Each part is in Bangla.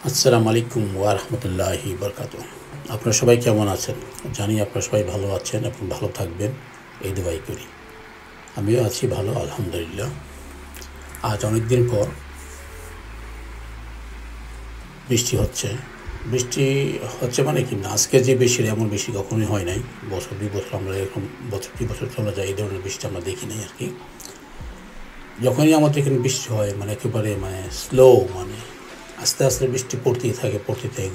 আসসালামু আলাইকুম ওয়া রাহমাতুল্লাহি ওয়া বারাকাতুহু। আপনারা সবাই কেমন আছেন? জানি আপনারা সবাই ভালো আছেন এবং ভালো থাকবেন, এই দোয়াই করি। আমিও আছি ভালো, আলহামদুলিল্লাহ। আজ অনেক দিন পর বৃষ্টি হচ্ছে। বৃষ্টি হচ্ছে মানে কি না, আজকে যে বৃষ্টি এমন বৃষ্টি কখনোই হয় নাই। বছর দুই বছর আমরা এরকম বছর দুই বছর চলে যায়, এই ধরনের বৃষ্টি আমরা দেখি নাই আর কি। যখনই আমাদের এখানে বৃষ্টি হয় মানে একেবারে স্লো, আস্তে আস্তে বৃষ্টি পড়তেই থাকে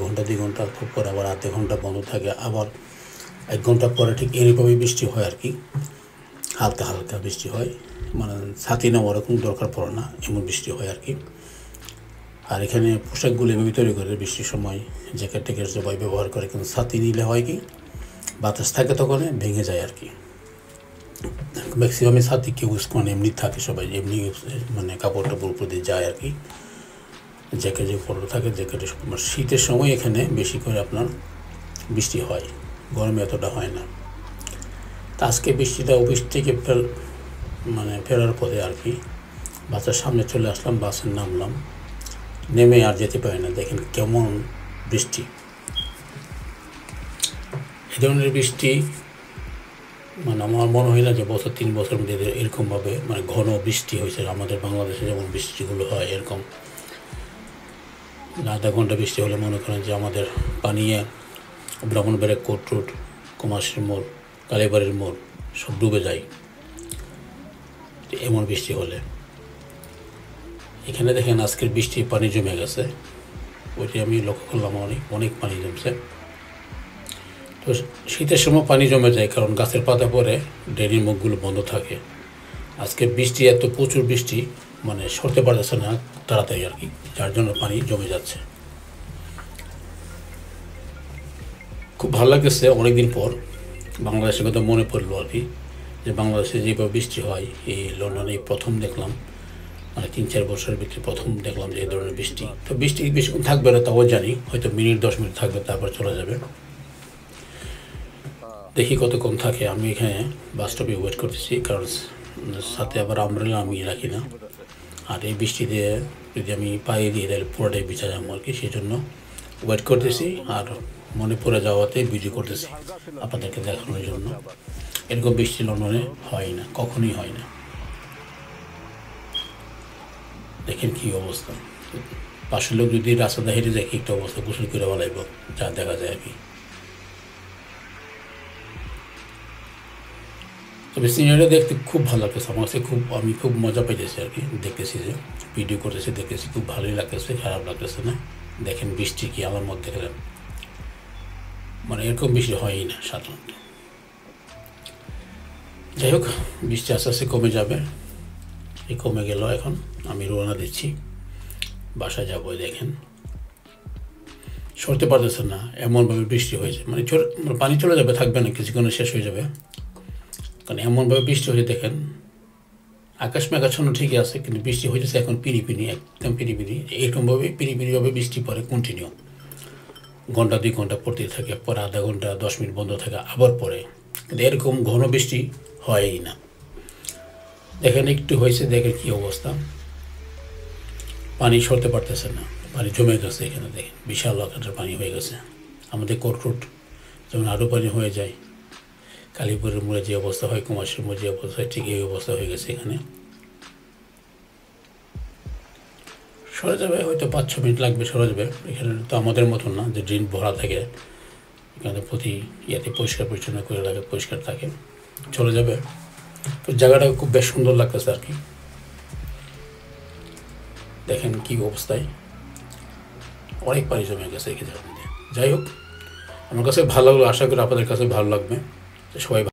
ঘন্টা 2 ঘন্টা পরে আবার আধা ঘন্টা বন্ধ থাকে, আবার 1 ঘন্টা পরে ঠিক এরকমই বৃষ্টি হয় আর কি। হালকা হালকা বৃষ্টি হয়, ছাতি নেওয়ার ওরকম দরকার পড়ে না, এমন বৃষ্টি হয় আর কি। আর এখানে পোশাকগুলো এভাবে তৈরি করে বৃষ্টির সময় জ্যাকেট ট্যাকেট সবাই ব্যবহার করে, কিন্তু ছাতি নিলে হয় কি বাতাস থাকে তখন ভেঙে যায় আর কি। ম্যাক্সিমামে ছাতি কেউ ইউজ করে এমনি থাকে, সবাই এমনি কাপড় টাপড় উপর দিয়ে যায় আর কি। জ্যাকেট যে পরে থাকে জ্যাকেটে, শীতের সময় এখানে বেশি করে আপনার বৃষ্টি হয়, গরমে এতটা হয় না। তা আজকে বৃষ্টিটা অফিস থেকে ফেরার পথে আর কি বাসের সামনে চলে আসলাম, বাসে নামলাম, নেমে আর যেতে পারি না। দেখেন কেমন বৃষ্টি। এই ধরনের বৃষ্টি আমার মনে হয় না যে বছর 3 বছর মধ্যে এরকমভাবে ঘন বৃষ্টি হয়েছে। আমাদের বাংলাদেশে যেমন বৃষ্টিগুলো হয় এরকম আধা ঘন্টা বৃষ্টি হলে মনে করেন যে আমাদের পানিয়ে ব্রাহ্মণবাড়িয়া কোর্ট রোড, কুমারশীর মোড়, কালীবাড়ির মোড় সব ডুবে যায় এমন বৃষ্টি হলে। এখানে দেখেন আজকের বৃষ্টি পানি জমে গেছে, ওইটি আমি লক্ষ্য করলাম, অনেক পানি জমছে। তো শীতের সময় পানি জমে যায় কারণ গাছের পাতা পরে ড্রেনের মুখগুলো বন্ধ থাকে। আজকে বৃষ্টি এত প্রচুর বৃষ্টি সরতে পারতেছে না তাড়াতাড়ি আর কি, যার জন্য পানি জমে যাচ্ছে। খুব ভালো লাগতেছে অনেকদিন পর বাংলাদেশের কথা মনে পড়লো আর কি, যে বাংলাদেশে যেভাবে বৃষ্টি হয় এই লন্ডনে প্রথম দেখলাম, 3-4 বছরের ভিতরে প্রথম দেখলাম যে এই ধরনের বৃষ্টি। তো বৃষ্টি বেশিক্ষণ থাকবে না তাও জানি, হয়তো মিনিট 10 মিনিট থাকবে, তারপর চলে যাবে। দেখি কতক্ষণ থাকে। আমি এখানে বাস স্টপে ওয়েট করতেছি, কারণ সাথে আবার আমব্রেলা আমি রাখি না, আর এই বৃষ্টিতে যদি আমি পায়ে দিয়ে তাহলে পুরোটাই ভিজা যাবো আর কি। সেই জন্য ওয়েট করতেছি, আর মনে পড়ে যাওয়াতে ভিডিও করতেছি আপনাদেরকে দেখানোর জন্য। এরকম বৃষ্টি লন্ডনে হয় না, কখনোই হয় না। দেখেন কী অবস্থা। পাশের লোক যদি রাস্তাতে হেঁটে যায় একটা অবস্থা, গোসল করে বলাইব, যা দেখা যায় আর কি। তবে সিনারিটা দেখতে খুব ভালো লাগতেছে আমার কাছে, আমি খুব মজা পাইতেছি আর কি। দেখতেছি যে ভিডিও করতেছি, দেখতেছি খুব ভালোই লাগতেছে, খারাপ লাগতেছে না। দেখেন বৃষ্টি কি আমার মধ্যে গেলেন, এরকম বৃষ্টি হয়ই না সাধারণত। যাই হোক, বৃষ্টি আস্তে আস্তে কমে যাবে। এই কমে গেল, এখন আমি রওনা দিচ্ছি, বাসায় যাবো। দেখেন সরতে পারতেছে না, এমনভাবে বৃষ্টি হয়েছে, পানি চলে যাবে, থাকবে না, কিছুক্ষণে শেষ হয়ে যাবে। কারণ এমনভাবে বৃষ্টি হয়েছে দেখেন, আকাশ মেঘাচ্ছন্ন ঠিকই আছে, কিন্তু বৃষ্টি হয়েছে এখন পিড়ি, একদম পিড়ি। এরকমভাবে পিড়িভাবে বৃষ্টি পড়ে কন্টিনিউ, ঘন্টা 2 ঘন্টা পড়তেই থাকে, পরে আধা ঘন্টা 10 মিনিট বন্ধ থাকে, আবার পরে। কিন্তু এরকম ঘন বৃষ্টি হয়ই না। দেখেন একটু হয়েছে, দেখেন কী অবস্থা, পানি সরতে পারতেছে না, পানি জমে গেছে এখানে। দেখেন বিশাল আকারের পানি হয়ে গেছে। আমাদের কোর্ট রোড যেমন আরও পানি হয়ে যায়, কালীপুরের মোড়ে যে অবস্থা হয়, কুমারশীর মোড়ে যে অবস্থা হয়, ঠিক এই অবস্থা হয়ে গেছে এখানে। সরে যাবে, হয়তো 5-6 মিনিট লাগবে, সরে যাবে। এখানে তো আমাদের মতন না যে ড্রেন ভরা থাকে, এখানে প্রতি ইয়াতে পরিষ্কার পরিচ্ছন্ন করে রাখে, পরিষ্কার থাকে, চলে যাবে। তো জায়গাটা খুব বেশ সুন্দর লাগতেছে আর কি। দেখেন কী অবস্থায়, অনেক পানি জমে গেছে এই জায়গার মধ্যে। যাই হোক, আমার কাছে ভালো লাগলো, আশা করি আপনাদের কাছে ভালো লাগবে। সবাই